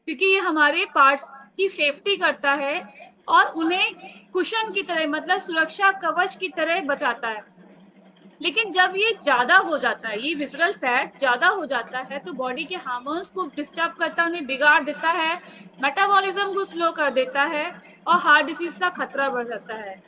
क्योंकि ये हमारे पार्ट्स की सेफ्टी करता है और उन्हें कुशन की तरह मतलब सुरक्षा कवच की तरह बचाता है। लेकिन जब ये ज्यादा हो जाता है, ये विसरल फैट ज्यादा हो जाता है, तो बॉडी के हार्मोन्स को डिस्टर्ब करता है, उन्हें बिगाड़ देता है, मेटाबॉलिज्म को स्लो कर देता है और हार्ट डिसीज का खतरा बढ़ जाता है।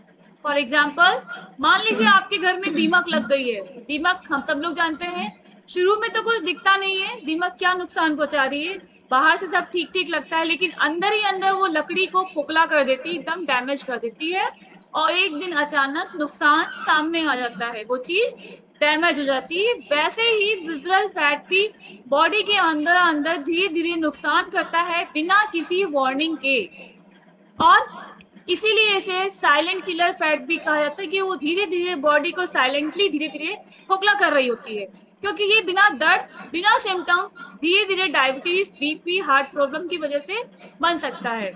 फॉर एग्जाम्पल, मान लीजिए आपके घर में दीमक लग गई है। दीमक हम सब लोग जानते हैं, शुरू में तो कुछ दिखता नहीं है दीमक क्या नुकसान पहुंचा रही है, बाहर से सब ठीक ठीक लगता है, लेकिन अंदर ही अंदर वो लकड़ी को खोखला कर देती है, एकदम डैमेज कर देती है। और एक दिन अचानक नुकसान सामने आ जाता है, वो चीज डैमेज हो जाती है। वैसे ही विजरल फैट भी बॉडी के अंदर अंदर धीरे धीरे नुकसान करता है बिना किसी वार्निंग के। और इसीलिए इसे साइलेंट किलर फैट भी कहा जाता है कि वो धीरे धीरे बॉडी को साइलेंटली धीरे धीरे खोखला कर रही होती है, क्योंकि ये बिना दर्द बिना सिम्टम धीरे धीरे डायबिटीज, बीपी, हार्ट प्रॉब्लम की वजह से बन सकता है।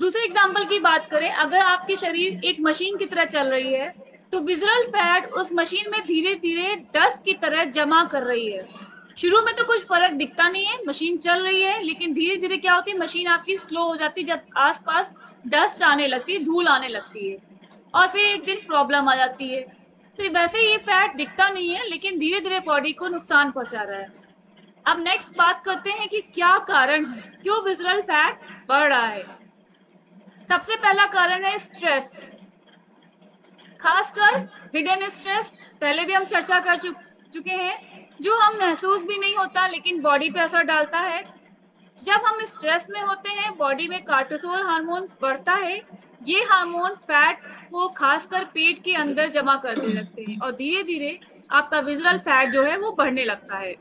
दूसरे एग्जाम्पल की बात करें, अगर आपकी शरीर एक मशीन की तरह चल रही है, तो विजरल फैट उस मशीन में धीरे धीरे डस्ट की तरह जमा कर रही है। शुरू में तो कुछ फर्क दिखता नहीं है, मशीन चल रही है, लेकिन धीरे धीरे क्या होती है, मशीन आपकी स्लो हो जाती है जब आसपास डस्ट आने लगती है, धूल आने लगती है, और फिर एक दिन प्रॉब्लम आ जाती है। तो वैसे ये फैट दिखता नहीं है, लेकिन धीरे धीरे बॉडी को नुकसान पहुंचा रहा है। अब नेक्स्ट बात करते हैं कि क्या कारण है, क्यों विजरल फैट बढ़ रहा है। सबसे पहला कारण है स्ट्रेस, खासकर हिडन स्ट्रेस। पहले भी हम चर्चा कर चुके हैं, जो हम महसूस भी नहीं होता लेकिन बॉडी पे असर डालता है। जब हम स्ट्रेस में होते हैं, बॉडी में कार्टिसोल हार्मोन बढ़ता है। ये हार्मोन फैट को खासकर पेट के अंदर जमा करने लगते हैं और धीरे धीरे आपका विजरल फैट जो है वो बढ़ने लगता है।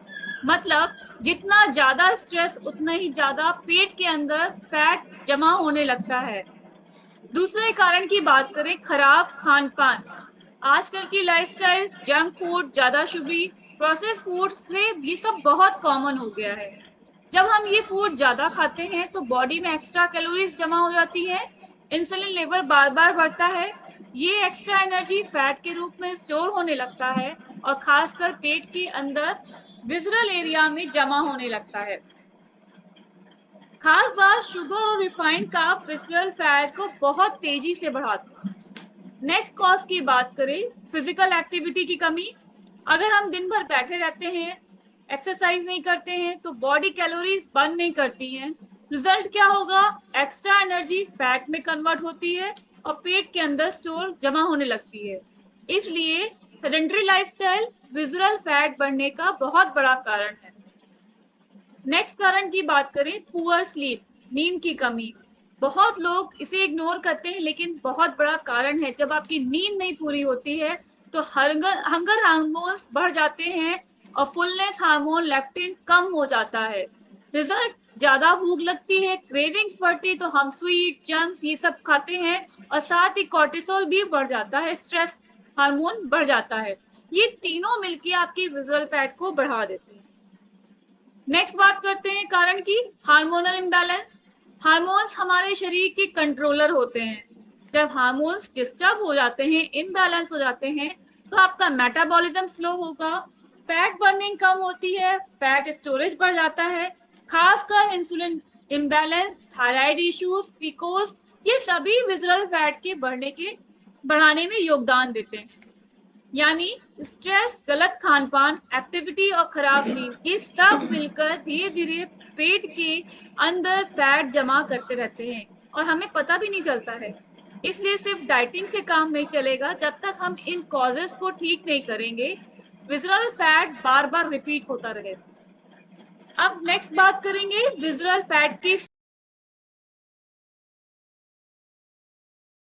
मतलब जितना ज्यादा स्ट्रेस उतना ही ज्यादा पेट के अंदर फैट जमा होने लगता है। दूसरे कारण की बात करें, खराब खान पान। आजकल की लाइफस्टाइल, जंक फूड, ज्यादा शुगर, प्रोसेस फूड से ये सब बहुत कॉमन हो गया है। जब हम ये फूड ज्यादा खाते हैं तो बॉडी में एक्स्ट्रा कैलोरीज जमा हो जाती है, इंसुलिन लेवल बार बार बढ़ता है, ये एक्स्ट्रा एनर्जी फैट के रूप में स्टोर होने लगता है और खासकर पेट के अंदर विजरल एरिया में जमा होने लगता है। खास बात, शुगर और रिफाइंड कार्ब विजरल फैट को बहुत तेजी से बढ़ाते हैं। नेक्स्ट कॉज की बात करें, फिजिकल एक्टिविटी की कमी। अगर हम दिन भर बैठे रहते हैं, एक्सरसाइज नहीं करते हैं, तो बॉडी कैलोरीज बर्न नहीं करती हैं। रिजल्ट क्या होगा, एक्स्ट्रा एनर्जी फैट में कन्वर्ट होती है और पेट के अंदर स्टोर जमा होने लगती है। इसलिए सेडेंटरी लाइफस्टाइल विजरल फैट बढ़ने का बहुत बड़ा कारण है। नेक्स्ट कारण की बात करें, पुअर स्लीप, नींद की कमी। बहुत लोग इसे इग्नोर करते हैं, लेकिन बहुत बड़ा कारण है। जब आपकी नींद नहीं पूरी होती है तो हंगर हार्मोन्स बढ़ जाते हैं और फुलनेस हार्मोन लेप्टिन कम हो जाता है। रिजल्ट, ज्यादा भूख लगती है, क्रेविंग्स बढ़ती है, तो हम स्वीट जंक्स ये सब खाते हैं, और साथ ही कॉर्टिसोल भी बढ़ जाता है, स्ट्रेस हार्मोन बढ़ जाता है। ये तीनों मिलकर आपकी विजुअल फैट को बढ़ा देते हैं। नेक्स्ट बात करते हैं कारण की, हार्मोनल इम्बैलेंस। हार्मोन्स हमारे शरीर के कंट्रोलर होते हैं। जब हार्मोन्स डिस्टर्ब हो जाते हैं, इम्बैलेंस हो जाते हैं, तो आपका मेटाबॉलिज्म स्लो होगा, फैट बर्निंग कम होती है, फैट स्टोरेज बढ़ जाता है, खासकर इंसुलिन इम्बैलेंस, थायराइड इश्यूज, पीकोस, ये सभी विजरल फैट के बढ़ाने में योगदान देते हैं। यानी स्ट्रेस, गलत खान पान, एक्टिविटी और खराब नींद, ये सब मिलकर धीरे धीरे पेट के अंदर फैट जमा करते रहते हैं और हमें पता भी नहीं चलता है। इसलिए सिर्फ डाइटिंग से काम नहीं चलेगा, जब तक हम इन कॉजेस को ठीक नहीं करेंगे विजरल फैट बार बार रिपीट होता रहेगा। अब नेक्स्ट बात करेंगे विजरल फैट की